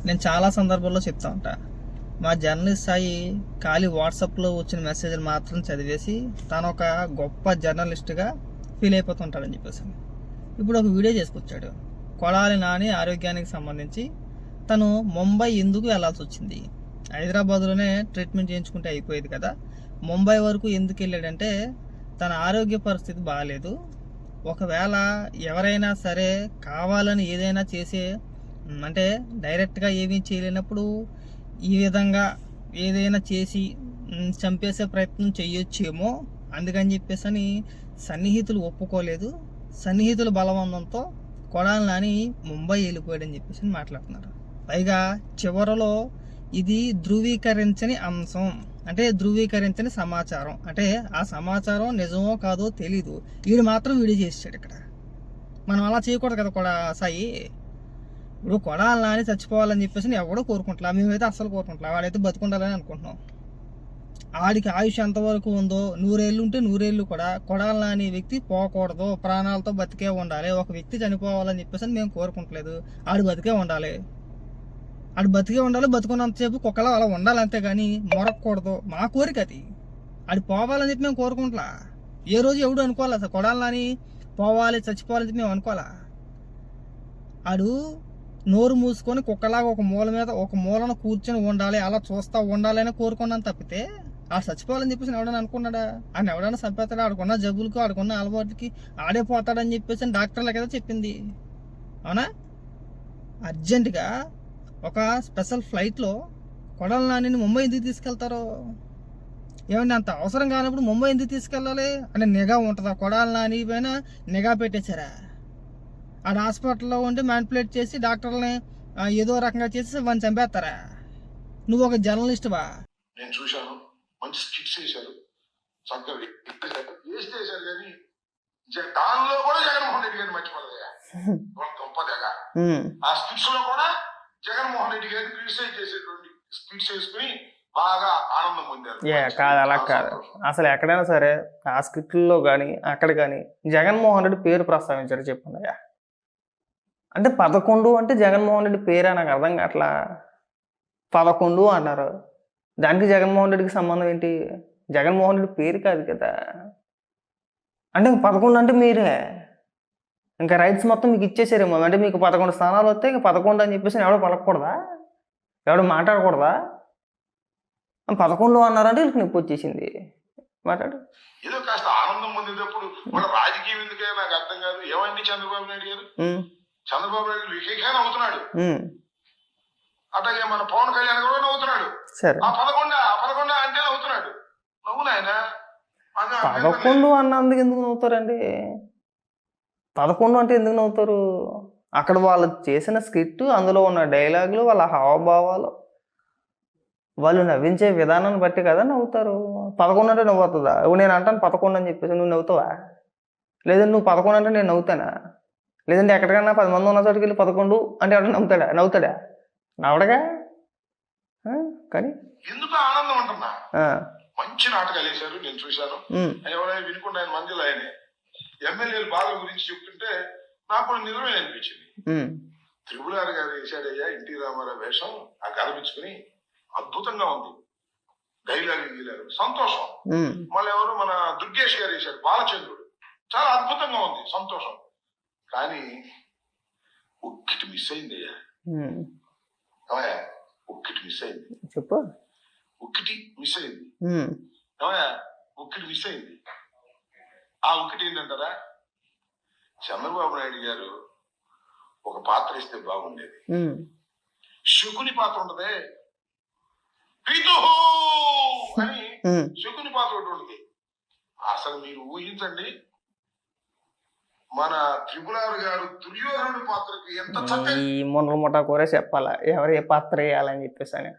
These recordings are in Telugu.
నేను చాలా సందర్భాల్లో చెప్తా ఉంటా, మా జర్నలిస్ట్ సాయి ఖాళీ వాట్సాప్లో వచ్చిన మెసేజ్లు మాత్రం చదివేసి తను ఒక గొప్ప జర్నలిస్ట్గా ఫీల్ అయిపోతుంటాడని చెప్పేసి ఇప్పుడు ఒక వీడియో చేసుకొచ్చాడు. కొడాలి నాని ఆరోగ్యానికి సంబంధించి తను ముంబై ఎందుకు వెళ్ళాల్సి వచ్చింది, హైదరాబాద్లోనే ట్రీట్మెంట్ చేయించుకుంటే అయిపోయేది కదా, ముంబై వరకు ఎందుకు వెళ్ళాడంటే తన ఆరోగ్య పరిస్థితి బాగాలేదు. ఒకవేళ ఎవరైనా సరే కావాలని ఏదైనా చేసే అంటే డైరెక్ట్గా ఏమీ చేయలేనప్పుడు ఈ విధంగా ఏదైనా చేసి చంపేసే ప్రయత్నం చేయొచ్చేమో, అందుకని చెప్పేసి అని సన్నిహితులు ఒప్పుకోలేదు, సన్నిహితుల బలవంతంతో కొడాలి నాని ముంబై వెళ్ళిపోయాడని చెప్పేసి మాట్లాడుతున్నారు. పైగా చివరలో ఇది ధృవీకరించని అంశం, అంటే ధృవీకరించని సమాచారం, అంటే ఆ సమాచారం నిజమో కాదో తెలీదు, వీడు మాత్రం వీడియో చేసాడు. ఇక్కడ మనం అలా చేయకూడదు కదా కూడా సాయి. ఇప్పుడు కొడాలి నాని చచ్చిపోవాలని చెప్పేసి ఎవడో కోరుకుంటా, మేమైతే అస్సలు కోరుకుంటా, వాడైతే బతుకుండాలని అనుకుంటున్నాం. ఆడికి ఆయుష్ ఎంతవరకు ఉందో 100 ఏళ్ళు ఉంటే 100 ఏళ్ళు కూడా కొడాలి నాని వ్యక్తి పోకూడదు, ప్రాణాలతో బతికే ఉండాలి. ఒక వ్యక్తి చనిపోవాలని చెప్పేసి మేము కోరుకుంటలేదు, ఆడు బతికే ఉండాలి, ఆడు బతికే ఉండాలి, బతుకున్నంతసేపు కుక్కలా అలా ఉండాలి, అంతేగాని మొరక్కూడదు. మా కోరిక అది. ఆడు పోవాలని చెప్పి మేము కోరుకుంటా. ఏ రోజు ఎవడు అనుకోవాలా సార్ కొడాలి నాని పోవాలి చచ్చిపోవాలని చెప్పి మేము అనుకోవాలా. ఆడు నోరు మూసుకొని కుక్కలాగా ఒక మూలన కూర్చొని ఉండాలి, అలా చూస్తా ఉండాలి అని కోరుకున్నాను తప్పితే ఆడు చచ్చిపోవాలని చెప్పేసి ఎవడన్నా అనుకున్నాడా? ఆయన ఎవడన్నా చంపేస్తాడా? ఆడుకున్న జబ్బులకు ఆడుకున్న అలవాటుకి ఆడే పోతాడని చెప్పేసి డాక్టర్లకి కదా చెప్పింది, అవునా? అర్జెంటుగా ఒక స్పెషల్ ఫ్లైట్లో కొడాలి నానిని ముంబై ఎందుకు తీసుకెళ్తారో? ఏమంటే అంత అవసరం కానప్పుడు ముంబై ఎందుకు తీసుకెళ్ళాలి? అంటే నిఘా ఉంటుందా? కొడాలి నాని పైన నిఘా పెట్టేశారా? ఆడ హాస్పిటల్లో ఉండి మ్యానిపులేట్ చేసి డాక్టర్లని ఏదో రకంగా చేసి వాడిని చంపేస్తారా? నువ్వు ఒక జర్నలిస్ట్వా? నేను చూశాను, మంచి స్కిట్స్ వేశారు, చక్కగా వేసారు, కానీ దానిలో కూడా జగన్మోహన్ రెడ్డి గారిని మర్చిపోలేదా? గొప్పదేగా ఆ స్కిట్స్ లో కూడా జగన్మోహన్ రెడ్డి గారిని క్రిటిసైజ్ చేసేటువంటి స్కిట్స్ వేసుకుని బాగా ఆనందం పొందారు. కాదు, అలా కాదు. అసలు ఎక్కడైనా సరే ఆ స్కిట్లో కానీ అక్కడ కానీ జగన్మోహన్ రెడ్డి పేరు ప్రస్తావించారు, చెప్పండి. అంటే 11 అంటే జగన్మోహన్ రెడ్డి పేరే నాకు అర్థం కావట్లా. 11 అన్నారు, దానికి జగన్మోహన్ రెడ్డికి సంబంధం ఏంటి? జగన్మోహన్ రెడ్డి పేరు కాదు కదా. అంటే 11 అంటే మీరే ఇంకా రైట్స్ మొత్తం మీకు ఇచ్చేసారేమో. అంటే మీకు 11 స్థానాలు వస్తే ఇంకా 11 అని చెప్పేసి ఎవడో పలకూడదా, ఎవడో మాట్లాడకూడదా? 11 అన్నారంటే వీళ్ళకి నొప్పి వచ్చేసింది. మాట్లాడు. ఏదో కాస్త ఆనందం పొందేటప్పుడు మన రాజకీయం ఎందుకే నాకు అర్థం కాదు. ఏమైంది చంద్రబాబు నాయుడు గారు? చంద్రబాబు నాయుడు విశేషంగా నవ్వుతున్నాడు, అట్లాగే మన పవన్ కళ్యాణ్ కూడా నవ్వుతున్నాడు. ఆ 11 అంటే నవ్వుతున్నాడు. నవ్వు నాయన. 11 అన్నందుకు ఎందుకు నవ్వుతారండి? 11 అంటే ఎందుకు నవ్వుతారు? అక్కడ వాళ్ళు చేసిన స్క్రిప్ట్, అందులో ఉన్న డైలాగులు, వాళ్ళ హావభావాలు, వాళ్ళు నవ్వించే విధానాన్ని బట్టి కదా నవ్వుతారు. 11 అంటే నవ్వుతుందా? నేను అంటాను 11 అని చెప్పేసి నువ్వు నవ్వుతావా? లేదంటే నువ్వు 11 అంటే నేను నవ్వుతానా? లేదంటే ఎక్కడికైనా 10 మంది ఉన్న చోటుకి వెళ్ళి 11 అంటే ఎవరైనా నవ్వుతాడా? నవ్వడగా. కానీ ఎందుకు ఆనందం అంటున్నా, మంచి నాటకాలు వేశారు, నేను చూశాను. ఎవరైనా వినుకుంటే ఆయన మందిలో ఆయన ఎమ్మెల్యేలు బాధల గురించి చెప్తుంటే నాకు కూడా నిజమే అనిపించింది. త్రిపురారి గారు వేశాడయ్యా ఎన్టీ రామారావు వేషం, ఆ గలపించుకుని అద్భుతంగా ఉంది, డైలాగ్ సంతోషం. మళ్ళీ ఎవరు మన దుర్గేష్ గారు వేశారు బాలచంద్రుడు, చాలా అద్భుతంగా ఉంది, సంతోషం. కానీ ఒక్కటి మిస్ అయింది అయ్యా, ఒక్కటి మిస్ అయింది. చెప్పు. ఒక్కటి మిస్ అయింది, ఒక్కటి మిస్ అయింది. ఆ ఒక్కటి ఏంటంటారా? చంద్రబాబు నాయుడు గారు ఒక పాత్ర ఇస్తే బాగుండేది. శకుని పాత్ర ఉంటదే, అని శకుని పాత్ర ఒకటి ఉండదు. అసలు మీరు ఊహించండి, మన త్రిపురారు గారు దుర్యోధనుడి పాత్రకి ఎంత చక్కగా ఈ మొన్న ముఠా కూర చెప్పాలా ఎవరు ఏ పాత్ర వేయాలని చెప్పేసి అని.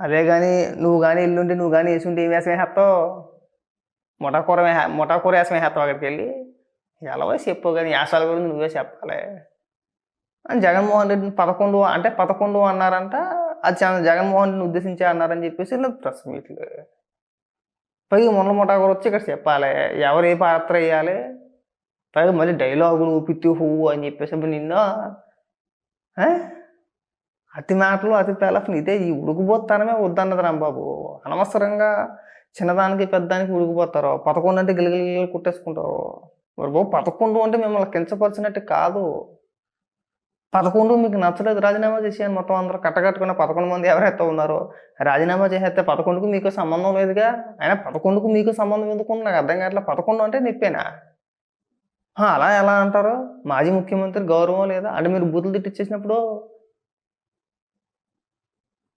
అదే కానీ నువ్వు కానీ ఇల్లుండి నువ్వు కానీ వేసుంటే ఏం వేసం వేస్తావు? ముఠా కూర వేసం వేస్తావు అక్కడికి వెళ్ళి. ఎలా చెప్పు కానీ యాసాల గురించి నువ్వే చెప్పాలి. జగన్మోహన్ రెడ్డిని 11 అంటే 11 అన్నారంట, అది జగన్మోహన్ రెడ్డిని ఉద్దేశించి అన్నారని చెప్పేసి ప్రెస్ మీట్లు. పైగా మొన్న ముఠా కూర వచ్చి ఇక్కడ చెప్పాలి ఎవరు ఏ పాత్ర వేయాలి. పైగా మళ్ళీ డైలాగులు పిత్తి హువ్వు అని చెప్పేసి నిన్న అతి మాటలు అతి పేలఫలు ఇదే ఈ ఉడుకుపోతానమే వద్దన్నది రాంబాబు. అనవసరంగా చిన్నదానికి పెద్దదానికి ఉడికిపోతారు. 11 అంటే గిలగిల కుట్టేసుకుంటారు. మరి బాబు 11 అంటే మిమ్మల్ని కించపరిచినట్టు కాదు. 11 మీకు నచ్చలేదు రాజీనామా చేసేయండి. మొత్తం అందరూ కట్టకట్టుకున్న 11 మంది ఎవరైతే ఉన్నారో రాజీనామా చేసేస్తే 11కు మీకు సంబంధం లేదుగా. అయినా 11కు మీకు సంబంధం ఎందుకు నాకు అర్థం కావట్లేదు. 11 అంటే నిప్పేనా? అలా ఎలా అంటారు? మాజీ ముఖ్యమంత్రి గౌరవం లేదా అంటే మీరు బూతులు తిట్టించేసినప్పుడు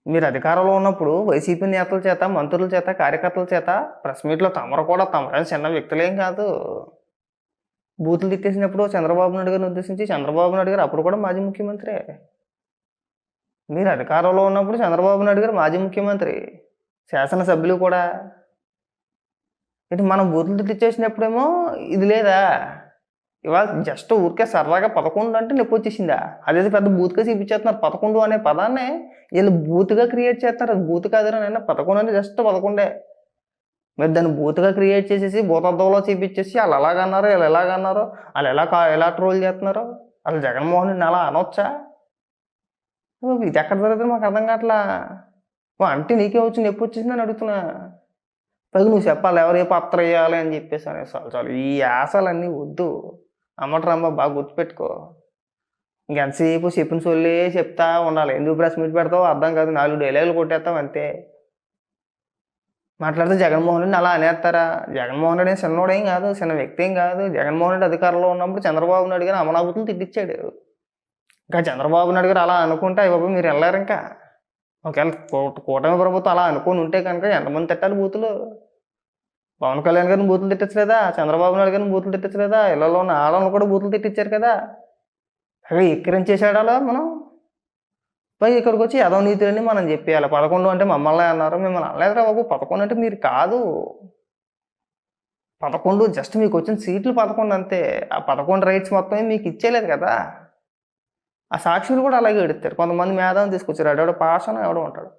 మీరు అధికారంలో ఉన్నప్పుడు వైసీపీ నేతల చేత మంత్రుల చేత కార్యకర్తల చేత ప్రెస్ మీట్లో తమరు కూడా తమరేం చిన్న వ్యక్తులేం కాదు. బూతులు తిట్టేసినప్పుడు చంద్రబాబు నాయుడు గారిని ఉద్దేశించి చంద్రబాబు నాయుడు గారు అప్పుడు కూడా మాజీ ముఖ్యమంత్రి. మీరు అధికారంలో ఉన్నప్పుడు చంద్రబాబు నాయుడు గారు మాజీ ముఖ్యమంత్రి, శాసనసభ్యులు కూడా. ఇటు మనం బూతులు తిట్టించేసినప్పుడేమో ఇది లేదా? ఇవాళ జస్ట్ ఊరికే సరదాగా 11 అంటే నొప్పి వచ్చేసిందా? అదేదో పెద్ద బూత్గా చూపించేస్తున్నారు. 11 అనే పదాన్ని వీళ్ళు బూత్గా క్రియేట్ చేస్తున్నారు. అది బూత్ కాదు అని 11 అంటే జస్ట్ 11. మీరు దాన్ని బూత్గా క్రియేట్ చేసేసి భూతద్దంలో చూపించేసి వాళ్ళు ఎలాగన్నారు వీళ్ళు ఎలాగన్నారు వాళ్ళు ఎలా ట్రోల్ చేస్తున్నారు. అసలు జగన్మోహన్ రెడ్డిని అలా అనొచ్చా? ఇది ఎక్కడ జరుగుతుంది మాకు అర్థం కావట్లా. అంటే నీకే వచ్చి నొప్పి వచ్చేసింది అని అడుగుతున్నా. పైగా నువ్వు చెప్పాలి ఎవరు ఏ పాత్ర వేయాలి అని చెప్పేసి అనే చాలు ఈ ఆశలన్నీ వద్దు. అమ్మటరమ్మ బాగా గుర్తుపెట్టుకో. ఇంకెంతసేపు చెప్పిన సొల్లే చెప్తా ఉండాలి. ఎందుకు ప్రెస్ మీట్ పెడతావు అర్థం కాదు. 4 డైలాగులు కొట్టేస్తావు అంతే. మాట్లాడితే జగన్మోహన్ రెడ్డిని అలా అనేస్తారా? జగన్మోహన్ రెడ్డి చిన్నోడేం కాదు, చిన్న వ్యక్తి ఏం కాదు. జగన్మోహన్ రెడ్డి అధికారంలో ఉన్నప్పుడు చంద్రబాబు నాయుడు గారు అమనాభూతులు తిట్టించాడు. ఇంకా చంద్రబాబు నాయుడు గారు అలా అనుకుంటే బాబు మీరు వెళ్ళారు. ఇంకా ఒకవేళ కూటమి ప్రభుత్వం అలా అనుకుని ఉంటే కనుక ఎంతమంది తిట్టాలి బూతులు? పవన్ కళ్యాణ్ గారిని బూతులు తిట్టించలేదా? చంద్రబాబు నాయుడు గారిని బూతులు తిట్టించలేదా? ఇళ్లలో ఉన్న ఆడలను కూడా బూతులు తిట్టించారు కదా. అవి ఎక్కిరించేసాడు అలా మనం. పై ఇక్కడికి వచ్చి యదవ నీతులని మనం చెప్పేయాలి. 11 అంటే మమ్మల్ని అన్నారు, మిమ్మల్ని అనలేదురా బాబు. 11 అంటే మీరు కాదు. 11 జస్ట్ మీకు వచ్చిన సీట్లు 11 అంతే. ఆ 11 రైట్స్ మొత్తం మీకు ఇచ్చేయలేదు కదా. ఆ సాక్షులు కూడా అలాగే ఎడుతారు. కొంతమంది మేధావిని తీసుకొచ్చారు. ఆడెవడో పాషణ ఎవడో ఉంటాడు.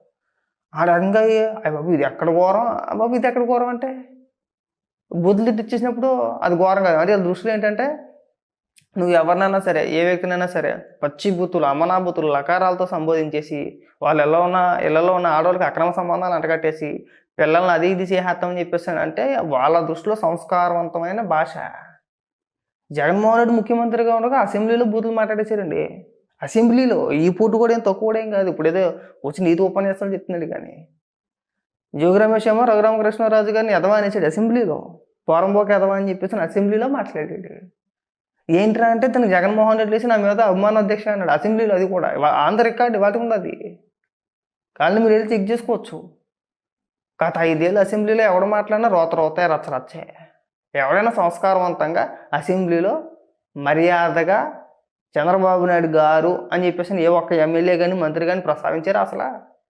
ఆడంగా అయ్య బాబు ఇది ఎక్కడ ఘోరం, బాబు ఇది ఎక్కడ ఘోరం అంటే బుద్ధులు తిట్టించేసినప్పుడు అది ఘోరం కాదు. అంటే వాళ్ళ దృష్టిలో ఏంటంటే నువ్వు ఎవరినైనా సరే ఏ వ్యక్తినైనా సరే పచ్చి బూతులు అమనాబూతులు లకారాలతో సంబోధించేసి వాళ్ళు ఇళ్లలో ఉన్న ఆడవాళ్ళకి అక్రమ సంబంధాలు అంటగట్టేసి పిల్లల్ని అది ఇది చేసేస్తామని చెప్పేసి అంటే వాళ్ళ దృష్టిలో సంస్కారవంతమైన భాష. జగన్మోహన్ రెడ్డి ముఖ్యమంత్రిగా ఉండగా అసెంబ్లీలో బూతులు మాట్లాడేశారండి. అసెంబ్లీలో ఈ పూట కూడా ఏం తక్కువ కూడా ఏం కాదు. ఇప్పుడు ఏదో వచ్చి నీతి ఉపన్యాసాలు చెప్తున్నాడు. కానీ జోగి రమేష్ ఏమో రఘురామకృష్ణరాజు గారిని ఎదవా అనేసాడు అసెంబ్లీలో. పోరంబోక ఎదవా అని చెప్పేసి అసెంబ్లీలో మాట్లాడాడు. ఏంట్రా అంటే తను జగన్మోహన్ రెడ్డి వేసి నా మీద అభిమాన అధ్యక్ష అన్నాడు అసెంబ్లీలో. అది కూడా ఆంధ్ర రికార్డు వాటి ఉంది. అది కానీ మీరు వెళ్ళి చెక్ చేసుకోవచ్చు. గత 5 ఏళ్ళు అసెంబ్లీలో ఎవడు మాట్లాడినా రోతే రచ్చరచ్చే. ఎవరైనా సంస్కారవంతంగా అసెంబ్లీలో మర్యాదగా చంద్రబాబు నాయుడు గారు అని చెప్పేసి ఏ ఒక్క ఎమ్మెల్యే కానీ మంత్రి కానీ ప్రస్తావించారు అసలు?